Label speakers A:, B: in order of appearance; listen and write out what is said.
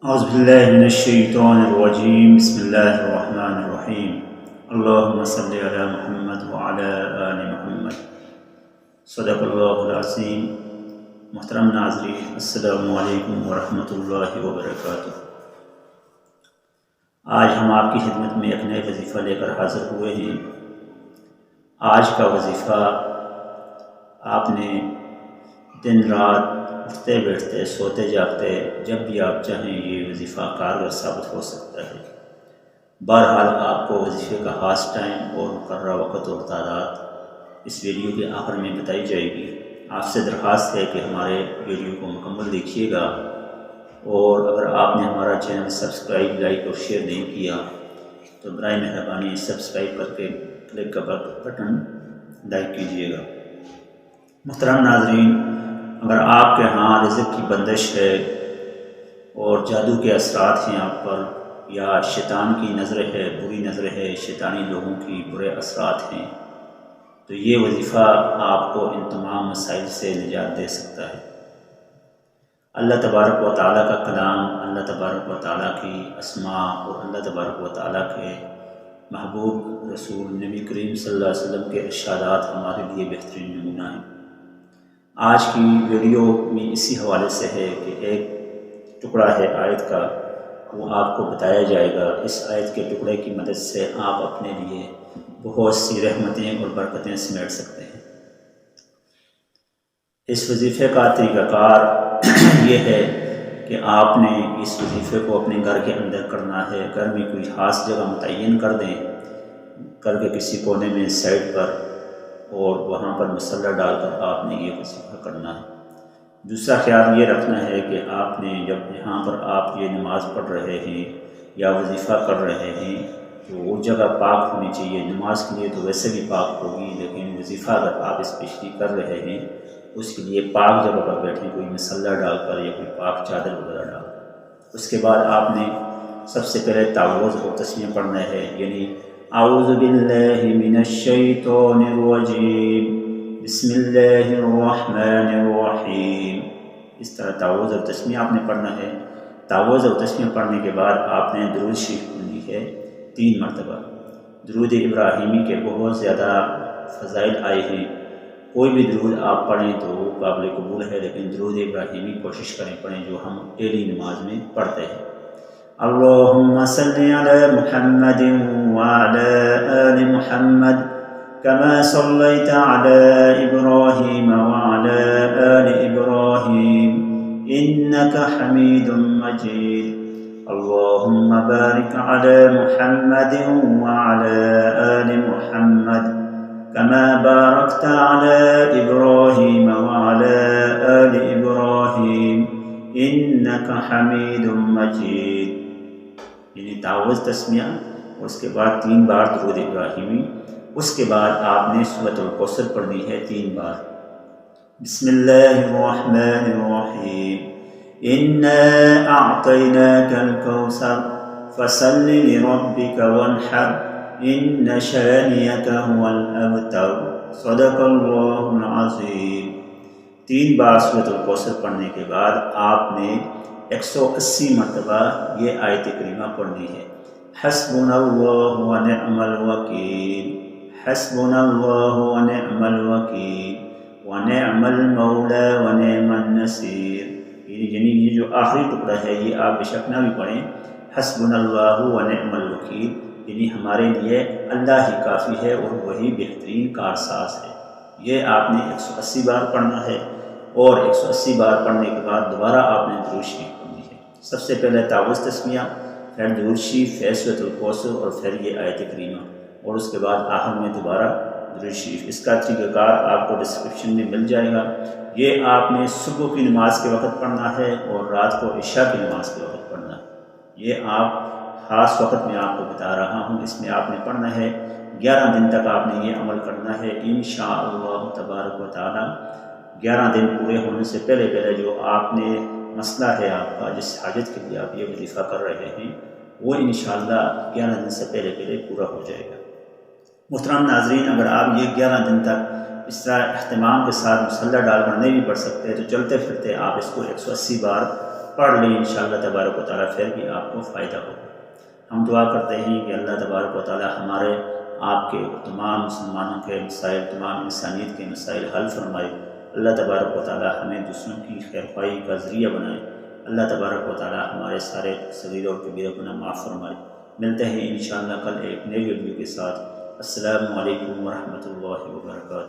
A: اعوذ باللہ من الشیطان الرجیم بسم اللہ الرحمن الرحیم اللہم صلی علی محمد وعلی آل محمد صدق اللہ العظیم۔ محترم ناظرین، السلام علیکم ورحمۃ اللہ وبرکاتہ۔ آج ہم آپ کی خدمت میں ایک نئے وظیفہ لے کر حاضر ہوئے ہیں۔ آج کا وظیفہ آپ نے دن رات اٹھتے بیٹھتے سوتے جاگتے جب بھی آپ چاہیں یہ وظیفہ کارگر ثابت ہو سکتا ہے۔ بہرحال آپ کو وظیفے کا خاص ٹائم اور مقررہ وقت اور تعداد اس ویڈیو کے آخر میں بتائی جائے گی۔ آپ سے درخواست ہے کہ ہمارے ویڈیو کو مکمل دیکھیے گا، اور اگر آپ نے ہمارا چینل سبسکرائب، لائک اور شیئر نہیں کیا تو برائے مہربانی سبسکرائب کر کے کلک کا بٹن لائک کیجیے گا۔ محترم ناظرین، اگر آپ کے ہاں رزق کی بندش ہے اور جادو کے اثرات ہیں آپ پر، یا شیطان کی نظر ہے، بری نظر ہے، شیطانی لوگوں کی برے اثرات ہیں، تو یہ وظیفہ آپ کو ان تمام مسائل سے نجات دے سکتا ہے۔ اللہ تبارک و تعالیٰ کا کلام، اللہ تبارک و تعالیٰ کی اسماء اور اللہ تبارک و تعالیٰ کے محبوب رسول نبی کریم صلی اللہ علیہ وسلم کے ارشادات ہمارے لیے بہترین نمونہ ہیں۔ آج کی ویڈیو میں اسی حوالے سے ہے کہ ایک ٹکڑا ہے آیت کا، وہ آپ کو بتایا جائے گا۔ اس آیت کے ٹکڑے کی مدد سے آپ اپنے لیے بہت سی رحمتیں اور برکتیں سمیٹ سکتے ہیں۔ اس وظیفے کا طریقہ کار یہ ہے کہ آپ نے اس وظیفے کو اپنے گھر کے اندر کرنا ہے۔ گھر میں کوئی خاص جگہ متعین کر دیں، گھر کے کسی کونے میں سائڈ پر، اور وہاں پر مصلی ڈال کر آپ نے یہ وظیفہ کرنا ہے۔ دوسرا خیال یہ رکھنا ہے کہ آپ نے جب یہاں پر آپ یہ نماز پڑھ رہے ہیں یا وظیفہ کر رہے ہیں تو وہ جگہ پاک ہونی چاہیے۔ نماز کے لیے تو ویسے بھی پاک ہوگی، لیکن وظیفہ اگر آپ اسپیشلی کر رہے ہیں اس کے لیے پاک جگہ پر بیٹھیں، کوئی مصلی ڈال کر یا کوئی پاک چادر وغیرہ ڈال کر۔ اس کے بعد آپ نے سب سے پہلے تعوذ اور تسمیہ پڑھنا ہے، یعنی اعوذ باللہ من الشیطان الرجیم بسم اللہ الرحمن الرحیم۔ اس طرح تعوذ اور تسمیہ آپ نے پڑھنا ہے۔ تعوذ اور تسمیہ پڑھنے کے بعد آپ نے درود شریف پڑھنی ہے 3 مرتبہ۔ درود ابراہیمی کے بہت زیادہ فضائل آئے ہیں، کوئی بھی درود آپ پڑھیں تو وہ قابل قبول ہے، لیکن درود ابراہیمی کوشش کریں پڑھیں جو ہم ڈیلی نماز میں پڑھتے ہیں۔ اللہم صلی علی محمد وعلی آل محمد كما صليت على إبراهيم وعلى آل إبراهيم إنك حميد مجيد اللهم بارك على محمد وعلى آل محمد كما باركت على إبراهيم وعلى آل إبراهيم إنك حميد مجيد، یعنی تعوذ تسمیہ، اس کے بعد 3 بار درود ابراہیمی۔ اس کے بعد آپ نے سورۃ الکوثر پڑھنی ہے 3 بار۔ بسم اللہ الرحمن الرحیم انا اعطیناک الکوثر فصل لربک وانحر ان شانئک هو الابتر صدق اللہ العظیم۔ 3 بار سورۃ الکوثر پڑھنے کے بعد آپ نے 180 مرتبہ یہ آیت کریمہ پڑھنی ہے، حسبنا اللہ ونعم الوکیل، حسبنا اللہ ونعم الوکیل ونعم المولا ونعم النصیر۔ یعنی یہ جو آخری ٹکڑا ہے یہ آپ بے شک نہ بھی پڑھیں، حسبنا اللہ ونعم الوکیل، یعنی ہمارے لیے اللہ ہی کافی ہے اور وہی بہترین کارساز ہے۔ یہ آپ نے 180 بار پڑھنا ہے، اور 180 بار پڑھنے کے بعد دوبارہ آپ نے درود شریف پڑھنی ہے۔ سب سے پہلے تعوذ تسمیہ، پھر درود شریف، پھر سورۃ الکوثر اور پھر یہ آیت کریمہ، اور اس کے بعد آخر میں دوبارہ درود شریف۔ اس کا طریقہ کار آپ کو ڈسکرپشن میں مل جائے گا۔ یہ آپ نے صبح کی نماز کے وقت پڑھنا ہے اور رات کو عشاء کی نماز کے وقت پڑھنا ہے۔ یہ آپ خاص وقت میں آپ کو بتا رہا ہوں، اس میں آپ نے پڑھنا ہے۔ 11 دن تک آپ نے یہ عمل کرنا ہے انشاءاللہ تبارک و تعالی۔ 11 دن پورے ہونے سے پہلے پہلے جو آپ نے مسئلہ ہے آپ کا، جس حاجت کے لیے آپ یہ وظیفہ کر رہے ہیں، وہ انشاءاللہ 11 دن سے پہلے پہلے پورا ہو جائے گا۔ محترم ناظرین، اگر آپ یہ 11 دن تک اس طرح اہتمام کے ساتھ مصلی ڈال کر نہیں بھی پڑھ سکتے تو چلتے پھرتے آپ اس کو 180 بار پڑھ لیں انشاءاللہ تبارک و تعالیٰ، پھر بھی آپ کو فائدہ ہوگا۔ ہم دعا کرتے ہیں کہ اللہ تبارک و تعالیٰ ہمارے آپ کے تمام مسلمانوں کے مسائل، تمام انسانیت کے مسائل حل فرمائے۔ اللہ تبارک و تعالیٰ ہمیں دوسروں کی خیر خواہی کا ذریعہ بنائے۔ اللہ تبارک و تعالیٰ ہمارے سارے صغیر اور کبیرہ گناہ معاف فرمائے۔ ملتے ہیں انشاءاللہ کل ایک نئی ویڈیو کے ساتھ۔ السلام علیکم ورحمۃ اللہ وبرکاتہ۔